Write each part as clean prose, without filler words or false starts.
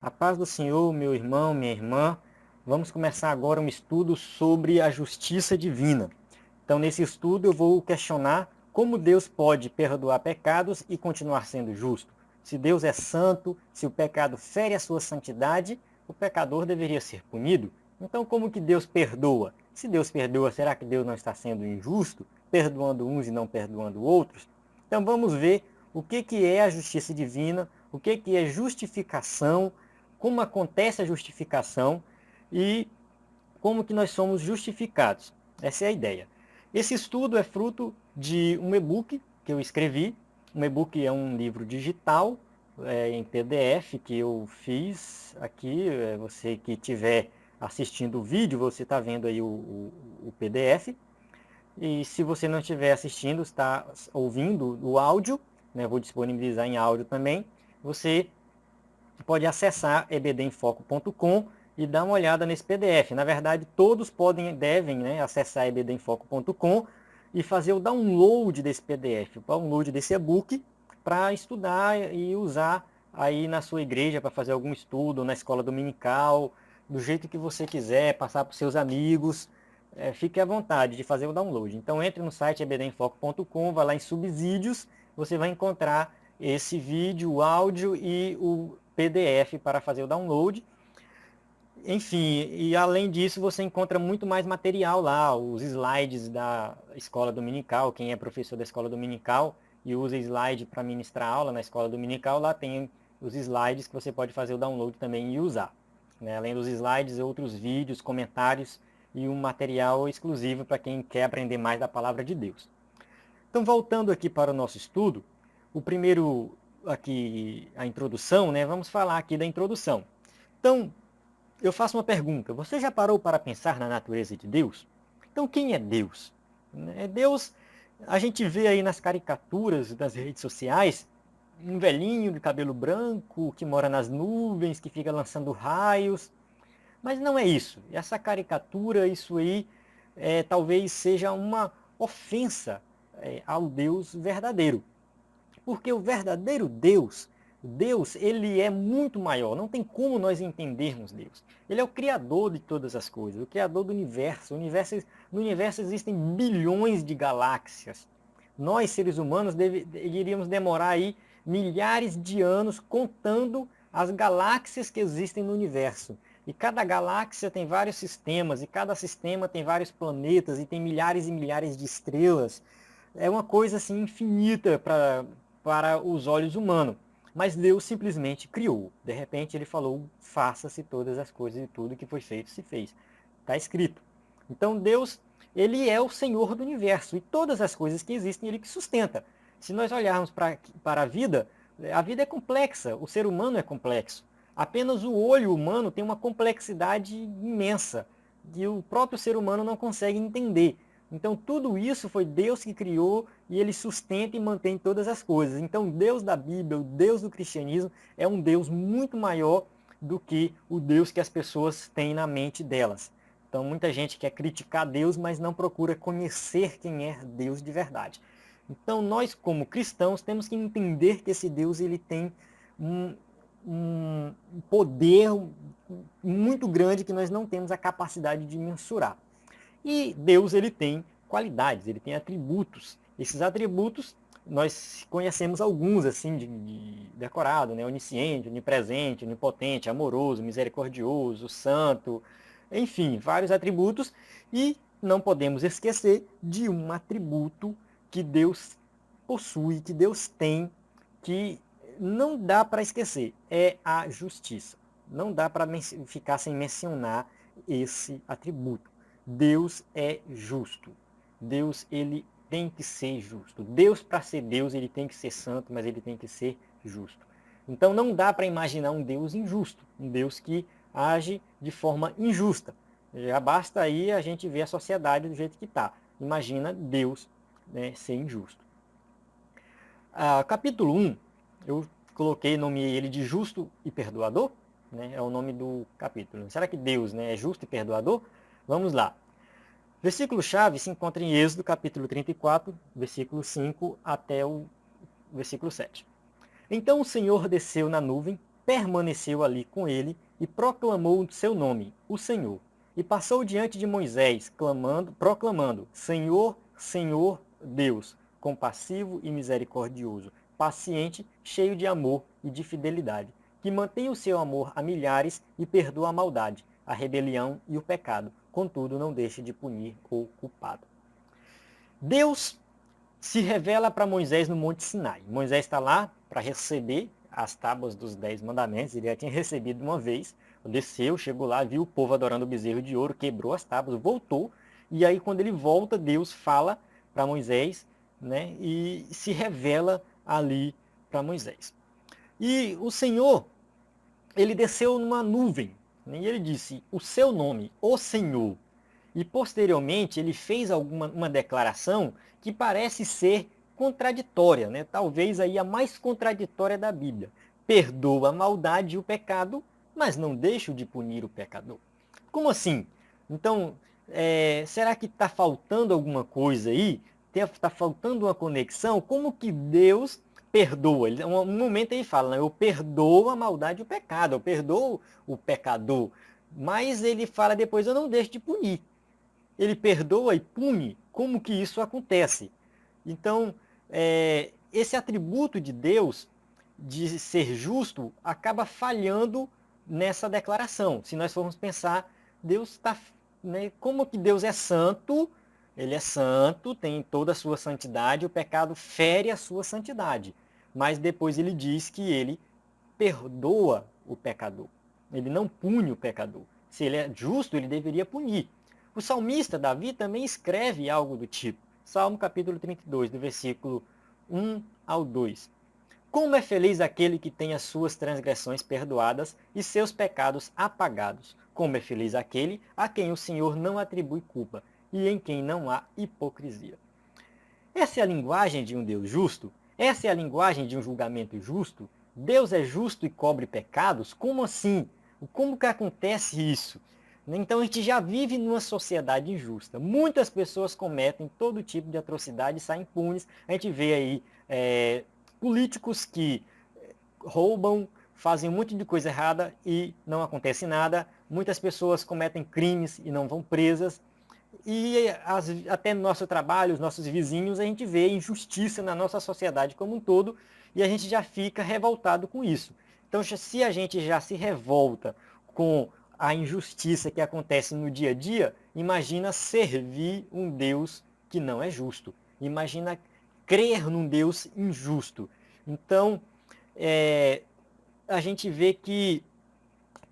A paz do Senhor, meu irmão, minha irmã. Vamos começar agora um estudo sobre a justiça divina. Então, nesse estudo, eu vou questionar como Deus pode perdoar pecados e continuar sendo justo. Se Deus é santo, se o pecado fere a sua santidade, o pecador deveria ser punido. Então, como que Deus perdoa? Se Deus perdoa, será que Deus não está sendo injusto, perdoando uns e não perdoando outros? Então, vamos ver o que é a justiça divina, o que é justificação, como acontece a justificação e como que nós somos justificados. Essa é a ideia. Esse estudo é fruto de um e-book que eu escrevi. Um e-book é um livro digital em PDF que eu fiz aqui. Você que estiver assistindo o vídeo, você está vendo aí o PDF. E se você não estiver assistindo, está ouvindo o áudio, né, vou disponibilizar em áudio também, você pode acessar ebdemfoco.com e dar uma olhada nesse PDF. Na verdade, todos devem, né, acessar ebdemfoco.com e fazer o download desse PDF, o download desse e-book para estudar e usar aí na sua igreja para fazer algum estudo, na escola dominical, do jeito que você quiser, passar para os seus amigos. Fique à vontade de fazer o download. Então entre no site ebdemfoco.com, vá lá em subsídios, você vai encontrar esse vídeo, o áudio e o PDF para fazer o download. Enfim, e além disso você encontra muito mais material lá, os slides da escola dominical. Quem é professor da escola dominical e usa slide para ministrar aula na escola dominical, lá tem os slides que você pode fazer o download também e usar, né? Além dos slides, outros vídeos, comentários e um material exclusivo para quem quer aprender mais da palavra de Deus. Então, voltando aqui para o nosso estudo, o primeiro aqui, a introdução, né? Vamos falar aqui da introdução. Então, eu faço uma pergunta. Você já parou para pensar na natureza de Deus? Então, quem é Deus? Deus, a gente vê aí nas caricaturas das redes sociais, um velhinho de cabelo branco que mora nas nuvens, que fica lançando raios. Mas não é isso. Essa caricatura, isso aí, talvez seja uma ofensa ao Deus verdadeiro. Porque o verdadeiro Deus, ele é muito maior. Não tem como nós entendermos Deus. Ele é o criador de todas as coisas, o criador do universo. No universo existem bilhões de galáxias. Nós, seres humanos, iríamos demorar aí milhares de anos contando as galáxias que existem no universo. E cada galáxia tem vários sistemas, e cada sistema tem vários planetas, e tem milhares e milhares de estrelas. É uma coisa assim infinita para os olhos humanos. Mas Deus simplesmente criou. De repente ele falou, faça-se todas as coisas e tudo que foi feito se fez. Está escrito. Então Deus, ele é o Senhor do universo. E todas as coisas que existem, ele que sustenta. Se nós olharmos para a vida é complexa. O ser humano é complexo. Apenas o olho humano tem uma complexidade imensa. Que o próprio ser humano não consegue entender. Então tudo isso foi Deus que criou e ele sustenta e mantém todas as coisas. Então Deus da Bíblia, o Deus do cristianismo, é um Deus muito maior do que o Deus que as pessoas têm na mente delas. Então muita gente quer criticar Deus, mas não procura conhecer quem é Deus de verdade. Então nós como cristãos temos que entender que esse Deus ele tem um, um poder muito grande que nós não temos a capacidade de mensurar. E Deus ele tem qualidades, ele tem atributos. Esses atributos nós conhecemos alguns assim de decorado, né? Onisciente, onipresente, onipotente, amoroso, misericordioso, santo, enfim, vários atributos. E não podemos esquecer de um atributo que Deus possui, que Deus tem, que não dá para esquecer, é a justiça. Não dá para ficar sem mencionar esse atributo. Deus é justo. Deus, ele tem que ser justo. Deus, para ser Deus, ele tem que ser santo, mas ele tem que ser justo. Então não dá para imaginar um Deus injusto, um Deus que age de forma injusta. Já basta aí a gente ver a sociedade do jeito que está. Imagina Deus, né, ser injusto. Capítulo 1, eu nomeei ele de justo e perdoador, né, é o nome do capítulo. Será que Deus, né, é justo e perdoador? Vamos lá. Versículo-chave se encontra em Êxodo, capítulo 34, versículo 5 até o versículo 7. Então o Senhor desceu na nuvem, permaneceu ali com ele e proclamou o seu nome, o Senhor. E passou diante de Moisés, proclamando: Senhor, Senhor Deus, compassivo e misericordioso, paciente, cheio de amor e de fidelidade, que mantém o seu amor a milhares e perdoa a maldade, a rebelião e o pecado, contudo não deixa de punir o culpado. Deus se revela para Moisés no Monte Sinai. Moisés está lá para receber as tábuas dos 10 mandamentos, ele já tinha recebido uma vez, desceu, chegou lá, viu o povo adorando o bezerro de ouro, quebrou as tábuas, voltou, e aí quando ele volta, Deus fala para Moisés, né, e se revela ali para Moisés. E o Senhor, ele desceu numa nuvem, né, e ele disse, o seu nome, o Senhor. E posteriormente ele fez uma declaração que parece ser contraditória, né? Talvez aí a mais contraditória da Bíblia. Perdoa a maldade e o pecado, mas não deixa de punir o pecador. Como assim? Então, será que está faltando alguma coisa aí? Está faltando uma conexão? Como que Deus perdoa? Um momento ele fala, né? Eu perdoo a maldade e o pecado, eu perdoo o pecador. Mas ele fala depois, eu não deixo de punir. Ele perdoa e pune. Como que isso acontece? Então, esse atributo de Deus, de ser justo, acaba falhando nessa declaração. Se nós formos pensar, Deus está, né, como que Deus é santo, ele é santo, tem toda a sua santidade, o pecado fere a sua santidade. Mas depois ele diz que ele perdoa o pecador. Ele não pune o pecador. Se ele é justo, ele deveria punir. O salmista Davi também escreve algo do tipo. Salmo capítulo 32, do versículo 1 ao 2. Como é feliz aquele que tem as suas transgressões perdoadas e seus pecados apagados. Como é feliz aquele a quem o Senhor não atribui culpa e em quem não há hipocrisia. Essa é a linguagem de um Deus justo? Essa é a linguagem de um julgamento justo? Deus é justo e cobre pecados? Como assim? Como que acontece isso? Então a gente já vive numa sociedade injusta. Muitas pessoas cometem todo tipo de atrocidade e saem impunes. A gente vê aí políticos que roubam, fazem um monte de coisa errada e não acontece nada. Muitas pessoas cometem crimes e não vão presas. E até no nosso trabalho, os nossos vizinhos, a gente vê injustiça na nossa sociedade como um todo e a gente já fica revoltado com isso. Então, se a gente já se revolta com a injustiça que acontece no dia a dia, imagina servir um Deus que não é justo. Imagina crer num Deus injusto. Então, a gente vê que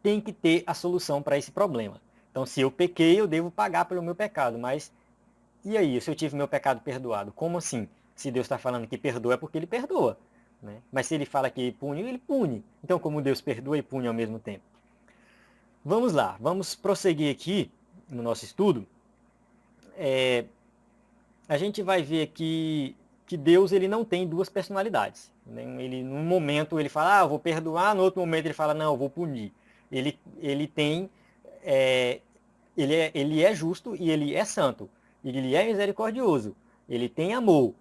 tem que ter a solução para esse problema. Então, se eu pequei, eu devo pagar pelo meu pecado. Mas, e aí, se eu tive meu pecado perdoado? Como assim? Se Deus está falando que perdoa, é porque ele perdoa. Né? Mas se ele fala que pune, ele pune. Então, como Deus perdoa e pune ao mesmo tempo? Vamos lá, vamos prosseguir aqui no nosso estudo. A gente vai ver aqui que Deus ele não tem duas personalidades. Né? Num momento ele fala, eu vou perdoar, no outro momento ele fala, não, eu vou punir. Ele tem... ele é justo e ele é santo. Ele é misericordioso. Ele tem amor.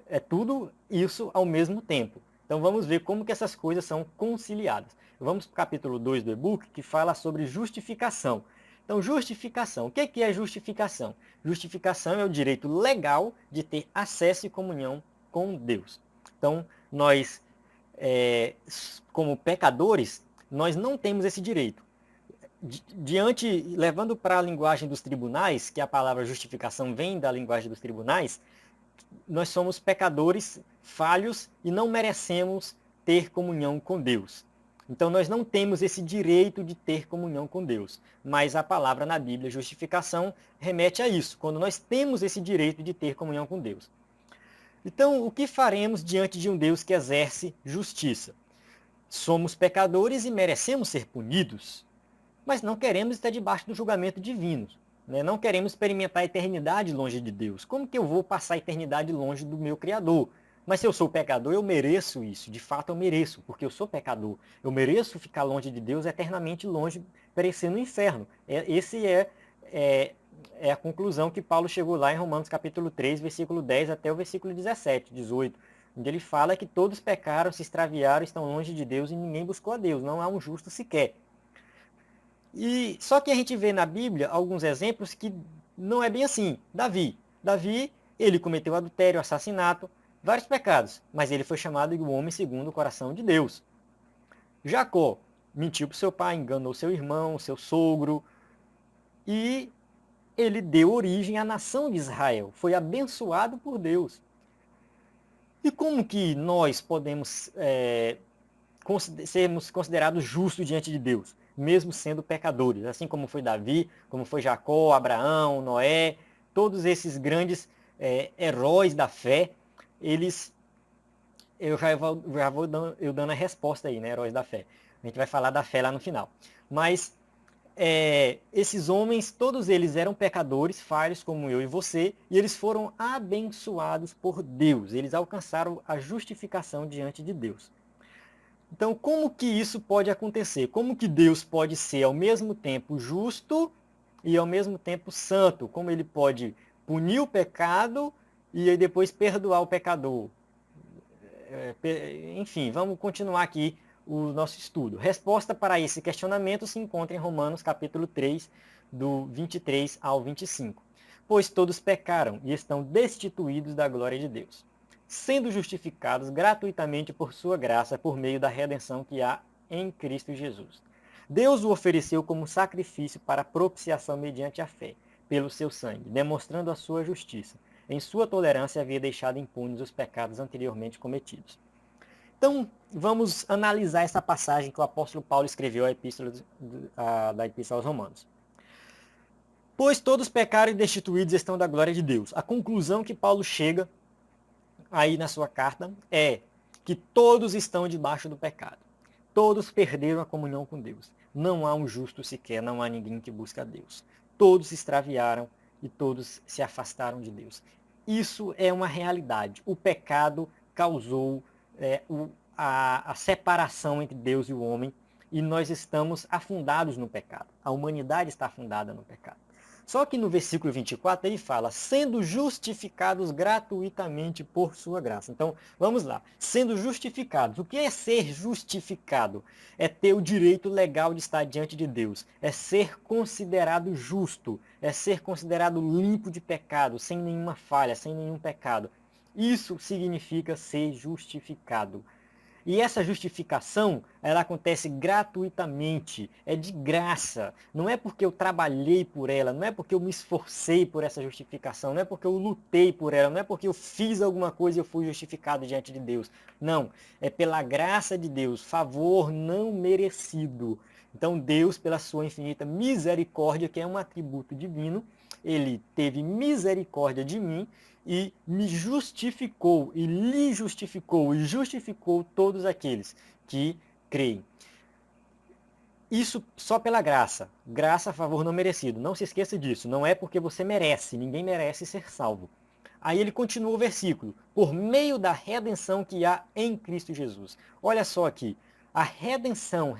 É tudo isso ao mesmo tempo. Então vamos ver como que essas coisas são conciliadas. Vamos para o capítulo 2 do e-book, que fala sobre justificação. Então, justificação. O que é justificação? Justificação é o direito legal de ter acesso e comunhão com Deus. Então, nós, como pecadores, nós não temos esse direito. Levando para a linguagem dos tribunais, que a palavra justificação vem da linguagem dos tribunais, nós somos pecadores falhos e não merecemos ter comunhão com Deus. Então nós não temos esse direito de ter comunhão com Deus. Mas a palavra na Bíblia, justificação, remete a isso, quando nós temos esse direito de ter comunhão com Deus. Então, o que faremos diante de um Deus que exerce justiça? Somos pecadores e merecemos ser punidos, mas não queremos estar debaixo do julgamento divino. Não queremos experimentar a eternidade longe de Deus. Como que eu vou passar a eternidade longe do meu Criador? Mas se eu sou pecador, eu mereço isso. De fato, eu mereço, porque eu sou pecador. Eu mereço ficar longe de Deus, eternamente longe, perecer no inferno. Esse é a conclusão que Paulo chegou lá em Romanos capítulo 3, versículo 10 até o versículo 17, 18. onde ele fala que todos pecaram, se extraviaram, estão longe de Deus e ninguém buscou a Deus, não há um justo sequer. E só que a gente vê na Bíblia alguns exemplos que não é bem assim. Davi, ele cometeu adultério, assassinato, vários pecados, mas ele foi chamado de um homem segundo o coração de Deus. Jacó mentiu para o seu pai, enganou seu irmão, seu sogro, e ele deu origem à nação de Israel, foi abençoado por Deus. E como que nós podemos sermos considerados justos diante de Deus, mesmo sendo pecadores? Assim como foi Davi, como foi Jacó, Abraão, Noé, todos esses grandes heróis da fé, eles, eu já vou dando a resposta aí, né, heróis da fé. A gente vai falar da fé lá no final. Mas esses homens, todos eles eram pecadores, falhos como eu e você, e eles foram abençoados por Deus. Eles alcançaram a justificação diante de Deus. Então, como que isso pode acontecer? Como que Deus pode ser ao mesmo tempo justo e ao mesmo tempo santo? Como ele pode punir o pecado e aí depois perdoar o pecador? Enfim, vamos continuar aqui o nosso estudo. Resposta para esse questionamento se encontra em Romanos capítulo 3, do 23 ao 25. Pois todos pecaram e estão destituídos da glória de Deus, sendo justificados gratuitamente por sua graça, por meio da redenção que há em Cristo Jesus. Deus o ofereceu como sacrifício para propiciação mediante a fé, pelo seu sangue, demonstrando a sua justiça. Em sua tolerância havia deixado impunes os pecados anteriormente cometidos. Então, vamos analisar essa passagem que o apóstolo Paulo escreveu da Epístola aos Romanos. Pois todos pecaram e destituídos estão da glória de Deus. A conclusão que Paulo chega aí na sua carta é que todos estão debaixo do pecado. Todos perderam a comunhão com Deus. Não há um justo sequer, não há ninguém que busca a Deus. Todos se extraviaram e todos se afastaram de Deus. Isso é uma realidade. O pecado causou a separação entre Deus e o homem, e nós estamos afundados no pecado. A humanidade está afundada no pecado. Só que no versículo 24 ele fala, sendo justificados gratuitamente por sua graça. Então, vamos lá. Sendo justificados. O que é ser justificado? É ter o direito legal de estar diante de Deus. É ser considerado justo. É ser considerado limpo de pecado, sem nenhuma falha, sem nenhum pecado. Isso significa ser justificado. E essa justificação, ela acontece gratuitamente, é de graça. Não é porque eu trabalhei por ela, não é porque eu me esforcei por essa justificação, não é porque eu lutei por ela, não é porque eu fiz alguma coisa e eu fui justificado diante de Deus. Não, é pela graça de Deus, favor não merecido. Então Deus, pela sua infinita misericórdia, que é um atributo divino, ele teve misericórdia de mim e me justificou, e lhe justificou, e justificou todos aqueles que creem. Isso só pela graça. Graça, favor não merecido. Não se esqueça disso. Não é porque você merece. Ninguém merece ser salvo. Aí ele continua o versículo. Por meio da redenção que há em Cristo Jesus. Olha só aqui. A redenção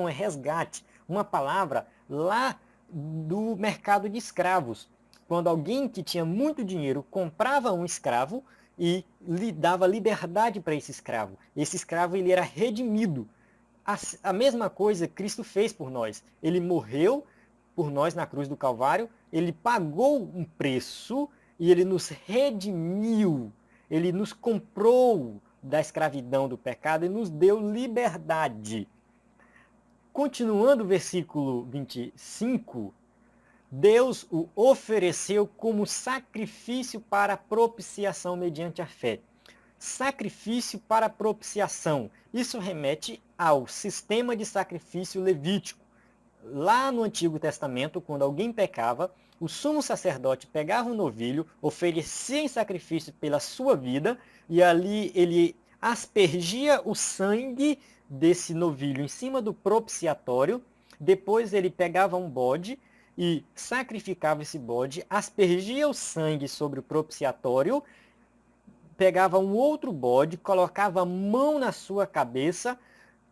é resgate. Uma palavra lá do mercado de escravos. Quando alguém que tinha muito dinheiro comprava um escravo e lhe dava liberdade para esse escravo. Esse escravo ele era redimido. A mesma coisa Cristo fez por nós. Ele morreu por nós na cruz do Calvário, ele pagou um preço e ele nos redimiu. Ele nos comprou da escravidão do pecado e nos deu liberdade. Continuando o versículo 25, Deus o ofereceu como sacrifício para propiciação mediante a fé. Sacrifício para propiciação. Isso remete ao sistema de sacrifício levítico. Lá no Antigo Testamento, quando alguém pecava, o sumo sacerdote pegava um novilho, oferecia em sacrifício pela sua vida, e ali ele aspergia o sangue desse novilho em cima do propiciatório. Depois ele pegava um bode e sacrificava esse bode, aspergia o sangue sobre o propiciatório, pegava um outro bode, colocava a mão na sua cabeça,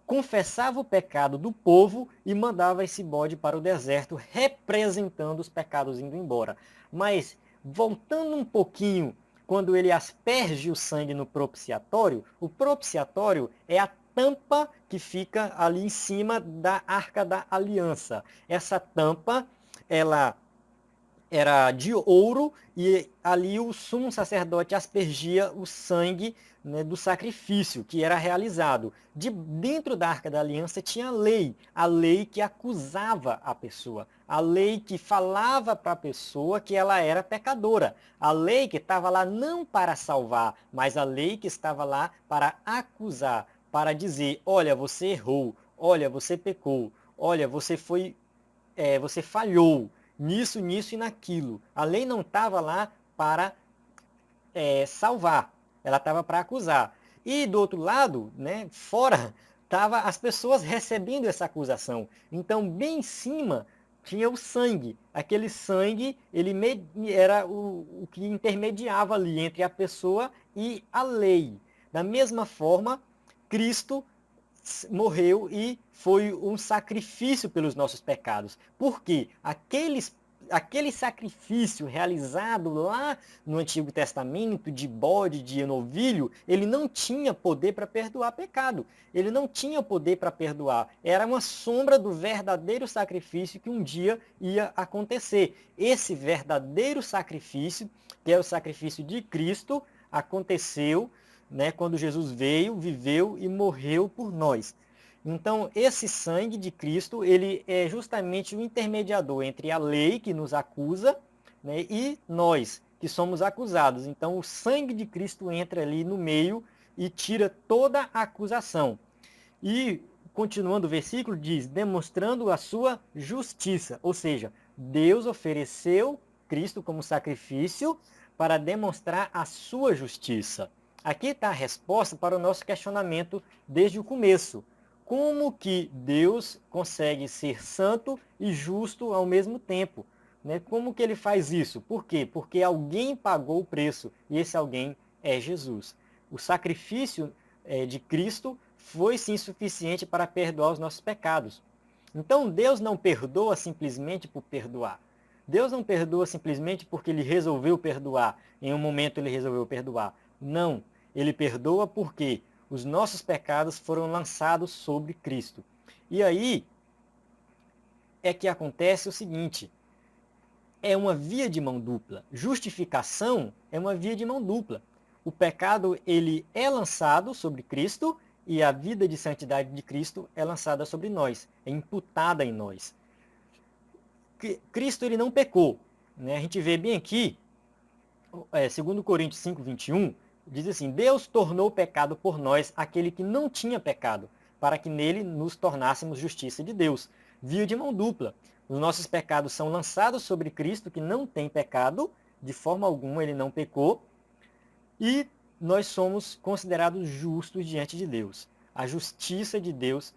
confessava o pecado do povo e mandava esse bode para o deserto, representando os pecados indo embora. Mas, voltando um pouquinho quando ele asperge o sangue no propiciatório, o propiciatório é a tampa que fica ali em cima da Arca da Aliança. Essa tampa, ela era de ouro e ali o sumo sacerdote aspergia o sangue, né, do sacrifício que era realizado. Dentro da Arca da Aliança tinha a lei que acusava a pessoa, a lei que falava para a pessoa que ela era pecadora, a lei que estava lá não para salvar, mas a lei que estava lá para acusar, para dizer, olha, você errou, olha, você pecou, olha, você falhou nisso, nisso e naquilo. A lei não estava lá para salvar, ela estava para acusar. E do outro lado, né, fora, estavam as pessoas recebendo essa acusação. Então, bem em cima, tinha o sangue. Aquele sangue, ele era o que intermediava ali entre a pessoa e a lei. Da mesma forma, Cristo morreu e foi um sacrifício pelos nossos pecados. Por quê? Aquele sacrifício realizado lá no Antigo Testamento, de bode, de novilho, ele não tinha poder para perdoar pecado. Ele não tinha poder para perdoar. Era uma sombra do verdadeiro sacrifício que um dia ia acontecer. Esse verdadeiro sacrifício, que é o sacrifício de Cristo, aconteceu, né, quando Jesus veio, viveu e morreu por nós. Então, esse sangue de Cristo, ele é justamente o intermediador entre a lei que nos acusa, né, e nós que somos acusados. Então, o sangue de Cristo entra ali no meio e tira toda a acusação. E, continuando o versículo, diz, demonstrando a sua justiça. Ou seja, Deus ofereceu Cristo como sacrifício para demonstrar a sua justiça. Aqui está a resposta para o nosso questionamento desde o começo. Como que Deus consegue ser santo e justo ao mesmo tempo? Né? Como que ele faz isso? Por quê? Porque alguém pagou o preço e esse alguém é Jesus. O sacrifício de Cristo foi sim suficiente para perdoar os nossos pecados. Então Deus não perdoa simplesmente por perdoar. Deus não perdoa simplesmente porque ele resolveu perdoar. Em um momento ele resolveu perdoar. Não. Ele perdoa porque os nossos pecados foram lançados sobre Cristo. E aí é que acontece o seguinte, é uma via de mão dupla. Justificação é uma via de mão dupla. O pecado, ele é lançado sobre Cristo e a vida de santidade de Cristo é lançada sobre nós, é imputada em nós. Cristo, ele não pecou, né? A gente vê bem aqui, 2 Coríntios 5, 21, diz assim, Deus tornou pecado por nós aquele que não tinha pecado, para que nele nos tornássemos justiça de Deus. Via de mão dupla. Os nossos pecados são lançados sobre Cristo, que não tem pecado, de forma alguma ele não pecou, e nós somos considerados justos diante de Deus. A justiça de Deus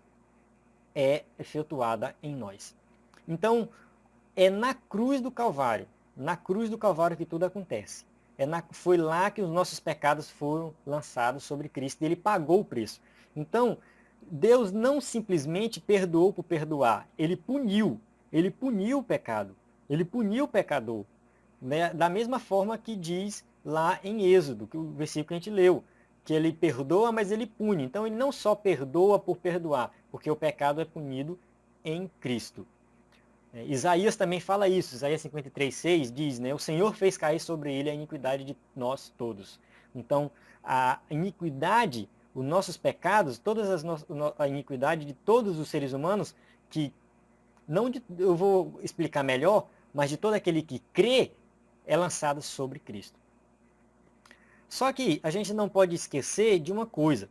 é efetuada em nós. Então, é na cruz do Calvário que tudo acontece. Foi lá que os nossos pecados foram lançados sobre Cristo e ele pagou o preço. Então, Deus não simplesmente perdoou por perdoar, ele puniu o pecado, ele puniu o pecador. Né? Da mesma forma que diz lá em Êxodo, que o versículo que a gente leu, que ele perdoa, mas ele pune. Então, ele não só perdoa por perdoar, porque o pecado é punido em Cristo. Isaías também fala isso, Isaías 53:6 diz, né, o Senhor fez cair sobre ele a iniquidade de nós todos. Então, a iniquidade, os nossos pecados, a iniquidade de todos os seres humanos, que eu vou explicar melhor, mas de todo aquele que crê, é lançada sobre Cristo. Só que a gente não pode esquecer de uma coisa.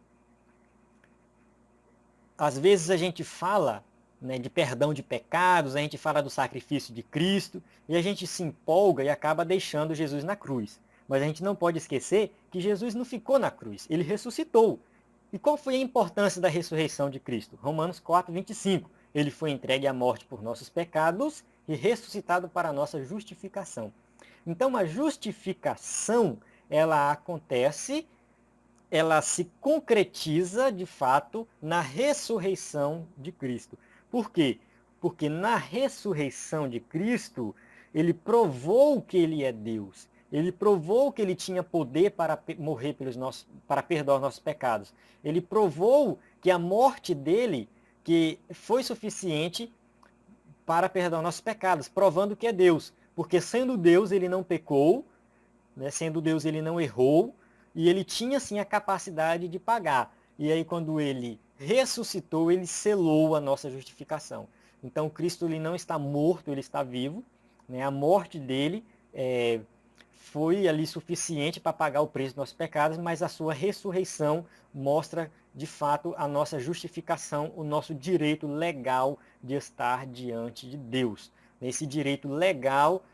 Às vezes a gente fala, né, de perdão de pecados, a gente fala do sacrifício de Cristo, e a gente se empolga e acaba deixando Jesus na cruz. Mas a gente não pode esquecer que Jesus não ficou na cruz, ele ressuscitou. E qual foi a importância da ressurreição de Cristo? Romanos 4:25. Ele foi entregue à morte por nossos pecados e ressuscitado para a nossa justificação. Então a justificação, ela acontece, ela se concretiza de fato na ressurreição de Cristo. Por quê? Porque na ressurreição de Cristo, ele provou que ele é Deus. Ele provou que ele tinha poder para morrer para perdoar nossos pecados. Ele provou que a morte dele que foi suficiente para perdoar nossos pecados, provando que é Deus. Porque sendo Deus, ele não pecou, né? Sendo Deus, ele não errou, e ele tinha sim a capacidade de pagar. E aí, quando ele ressuscitou, ele selou a nossa justificação. Então, Cristo ele não está morto, ele está vivo. Né? A morte dele foi ali suficiente para pagar o preço dos nossos pecados, mas a sua ressurreição mostra de fato a nossa justificação, o nosso direito legal de estar diante de Deus. Esse direito legal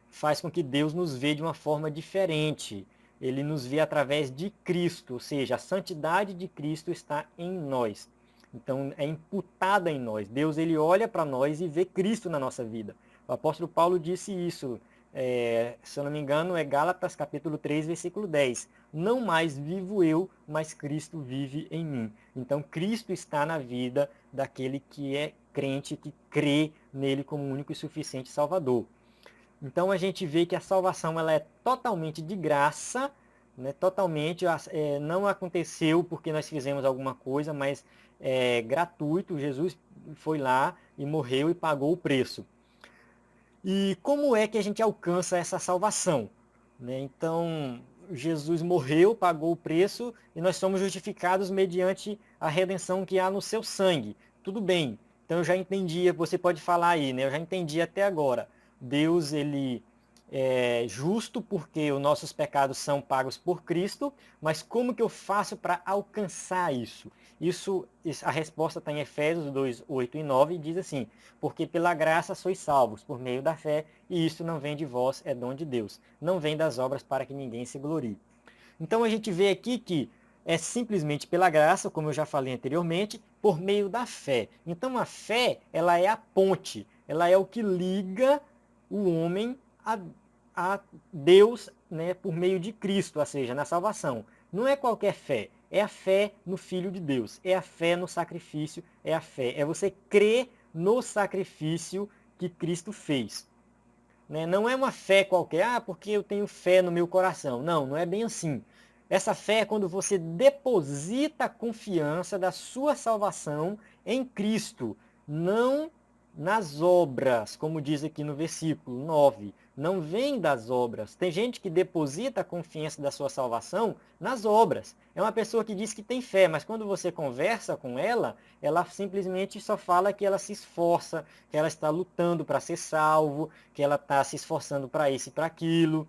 faz com que Deus nos vê de uma forma diferente. Ele nos vê através de Cristo, ou seja, a santidade de Cristo está em nós. Então é imputada em nós. Deus ele olha para nós e vê Cristo na nossa vida. O apóstolo Paulo disse isso, se eu não me engano, é Gálatas capítulo 3, versículo 10. Não mais vivo eu, mas Cristo vive em mim. Então Cristo está na vida daquele que é crente, que crê nele como único e suficiente Salvador. Então a gente vê que a salvação ela é totalmente de graça, né? Totalmente, não aconteceu porque nós fizemos alguma coisa, mas é gratuito. Jesus foi lá e morreu e pagou o preço. E como é que a gente alcança essa salvação? Né? Então, Jesus morreu, pagou o preço e nós somos justificados mediante a redenção que há no seu sangue. Tudo bem, então eu já entendi, você pode falar aí, né? Eu já entendi até agora. Deus, ele é justo porque os nossos pecados são pagos por Cristo, mas como que eu faço para alcançar isso? A resposta está em Efésios 2, 8 e 9 e diz assim: porque pela graça sois salvos, por meio da fé, e isso não vem de vós, é dom de Deus. Não vem das obras para que ninguém se glorie. Então a gente vê aqui que é simplesmente pela graça, como eu já falei anteriormente, por meio da fé. Então a fé, ela é a ponte, ela é o que liga o homem a Deus, né, por meio de Cristo, ou seja, na salvação. Não é qualquer fé, é a fé no Filho de Deus, é a fé no sacrifício, é a fé, é você crer no sacrifício que Cristo fez. Né? Não é uma fé qualquer, porque eu tenho fé no meu coração. Não, não é bem assim. Essa fé é quando você deposita a confiança da sua salvação em Cristo, não nas obras, como diz aqui no versículo 9. Não vem das obras. Tem gente que deposita a confiança da sua salvação nas obras. É uma pessoa que diz que tem fé, mas quando você conversa com ela, ela simplesmente só fala que ela se esforça, que ela está lutando para ser salvo, que ela está se esforçando para isso e para aquilo.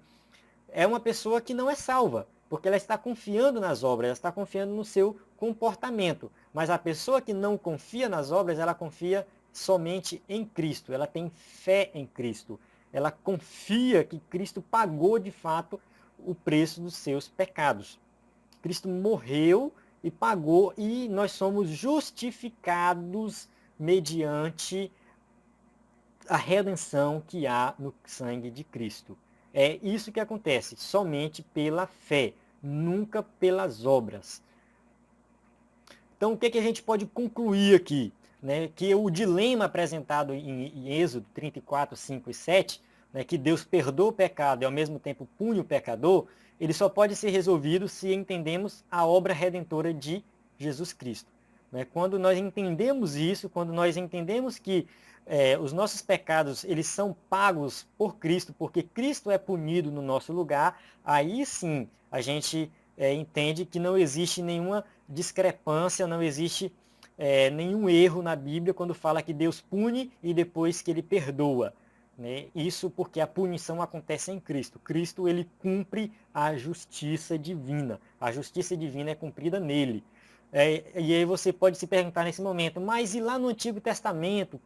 É uma pessoa que não é salva, porque ela está confiando nas obras, ela está confiando no seu comportamento. Mas a pessoa que não confia nas obras, ela confia somente em Cristo, ela tem fé em Cristo. Ela confia que Cristo pagou de fato o preço dos seus pecados. Cristo morreu e pagou, e nós somos justificados mediante a redenção que há no sangue de Cristo. É isso que acontece, somente pela fé, nunca pelas obras. Então, o que a gente pode concluir aqui? Né? Que o dilema apresentado em Êxodo 34, 5 e 7, né, que Deus perdoa o pecado e ao mesmo tempo pune o pecador, ele só pode ser resolvido se entendemos a obra redentora de Jesus Cristo. Né? Quando nós entendemos isso, quando nós entendemos que os nossos pecados eles são pagos por Cristo, porque Cristo é punido no nosso lugar, aí sim a gente entende que não existe nenhuma discrepância, não existe nenhum erro na Bíblia quando fala que Deus pune e depois que ele perdoa. Né? Isso porque a punição acontece em Cristo. Cristo ele cumpre a justiça divina. A justiça divina é cumprida nele. E aí você pode se perguntar nesse momento, mas e lá no Antigo Testamento?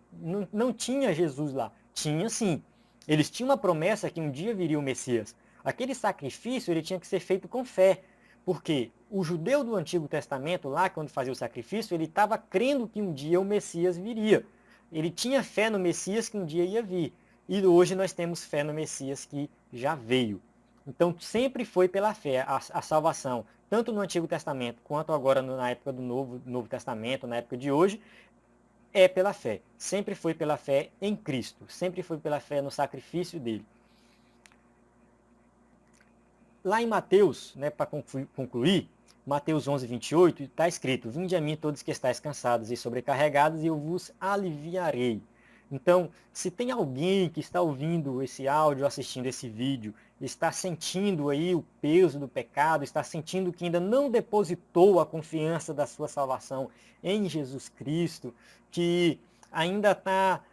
Não tinha Jesus lá? Tinha sim. Eles tinham uma promessa que um dia viria o Messias. Aquele sacrifício ele tinha que ser feito com fé. Porque o judeu do Antigo Testamento, lá quando fazia o sacrifício, ele estava crendo que um dia o Messias viria. Ele tinha fé no Messias que um dia ia vir. E hoje nós temos fé no Messias que já veio. Então sempre foi pela fé a salvação, tanto no Antigo Testamento quanto agora na época do Novo Testamento, na época de hoje, é pela fé. Sempre foi pela fé em Cristo, sempre foi pela fé no sacrifício dele. lá em Mateus, né, para concluir, Mateus 11, 28, está escrito: Vinde a mim todos que estáis cansados e sobrecarregados, e eu vos aliviarei. Então, se tem alguém que está ouvindo esse áudio, assistindo esse vídeo, está sentindo aí o peso do pecado, está sentindo que ainda não depositou a confiança da sua salvação em Jesus Cristo, que ainda está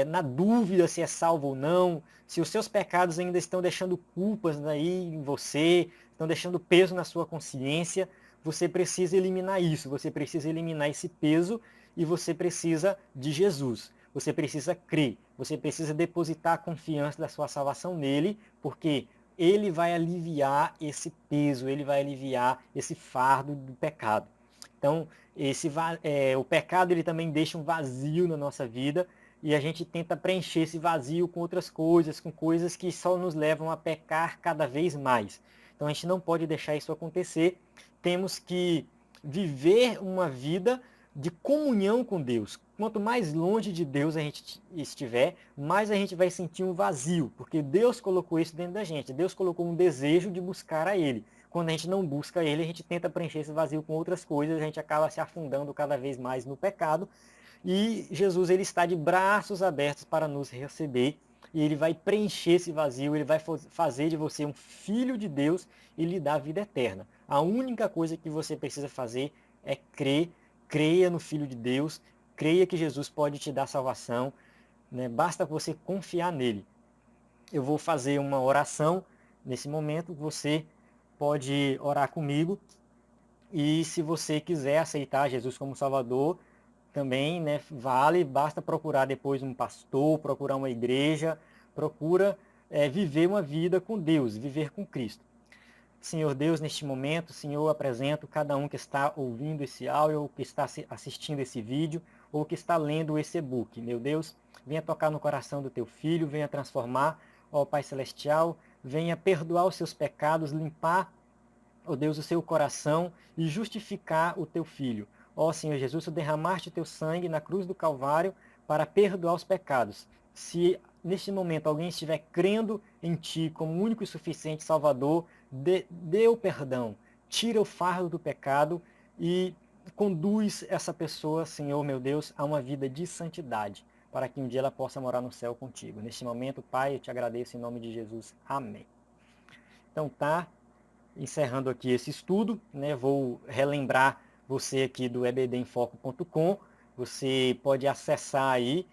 na dúvida se é salvo ou não, se os seus pecados ainda estão deixando culpas aí em você, estão deixando peso na sua consciência, você precisa eliminar isso, você precisa eliminar esse peso e você precisa de Jesus. Você precisa crer, você precisa depositar a confiança da sua salvação nele, porque ele vai aliviar esse peso, ele vai aliviar esse fardo do pecado. Então, o pecado ele também deixa um vazio na nossa vida e a gente tenta preencher esse vazio com outras coisas, com coisas que só nos levam a pecar cada vez mais. Então, a gente não pode deixar isso acontecer. Temos que viver uma vida de comunhão com Deus. Quanto mais longe de Deus a gente estiver, mais a gente vai sentir um vazio, porque Deus colocou isso dentro da gente. Deus colocou um desejo de buscar a Ele. Quando a gente não busca Ele, a gente tenta preencher esse vazio com outras coisas, a gente acaba se afundando cada vez mais no pecado. E Jesus ele está de braços abertos para nos receber e ele vai preencher esse vazio, ele vai fazer de você um filho de Deus e lhe dar vida eterna. A única coisa que você precisa fazer é crer, creia no Filho de Deus, creia que Jesus pode te dar salvação, né? Basta você confiar nele. Eu vou fazer uma oração nesse momento, você pode orar comigo e se você quiser aceitar Jesus como Salvador, também, né, vale, basta procurar depois um pastor, procurar uma igreja, procura viver uma vida com Deus, viver com Cristo. Senhor Deus, neste momento, Senhor, eu apresento cada um que está ouvindo esse áudio, ou que está assistindo esse vídeo, ou que está lendo esse e-book. Meu Deus, venha tocar no coração do teu filho, venha transformar, ó Pai Celestial, venha perdoar os seus pecados, limpar, ó Deus, o seu coração e justificar o teu filho. Ó Senhor Jesus, tu derramaste o teu sangue na cruz do Calvário para perdoar os pecados. Se neste momento alguém estiver crendo em Ti como único e suficiente Salvador, dê o perdão, tira o fardo do pecado e conduz essa pessoa, Senhor meu Deus, a uma vida de santidade, para que um dia ela possa morar no céu contigo. Neste momento, Pai, eu te agradeço em nome de Jesus. Amém. Então tá, encerrando aqui esse estudo, né, vou relembrar você aqui do ebdemfoco.com, você pode acessar aí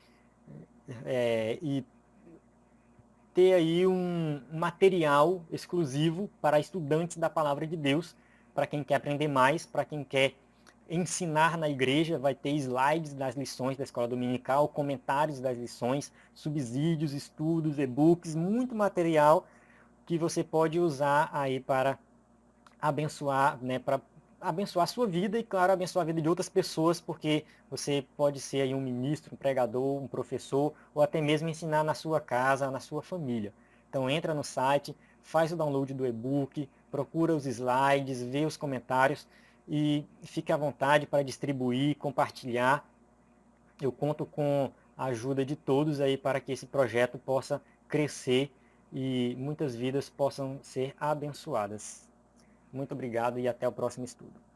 e ter aí um material exclusivo para estudantes da Palavra de Deus, para quem quer aprender mais, para quem quer ensinar na igreja, vai ter slides das lições da escola dominical, comentários das lições, subsídios, estudos, e-books, muito material que você pode usar aí para abençoar, né, para abençoar a sua vida e, claro, abençoar a vida de outras pessoas, porque você pode ser aí um ministro, um pregador, um professor, ou até mesmo ensinar na sua casa, na sua família. Então entra no site, faz o download do e-book, procura os slides, vê os comentários e fique à vontade para distribuir, compartilhar. Eu conto com a ajuda de todos aí para que esse projeto possa crescer e muitas vidas possam ser abençoadas. Muito obrigado e até o próximo estudo.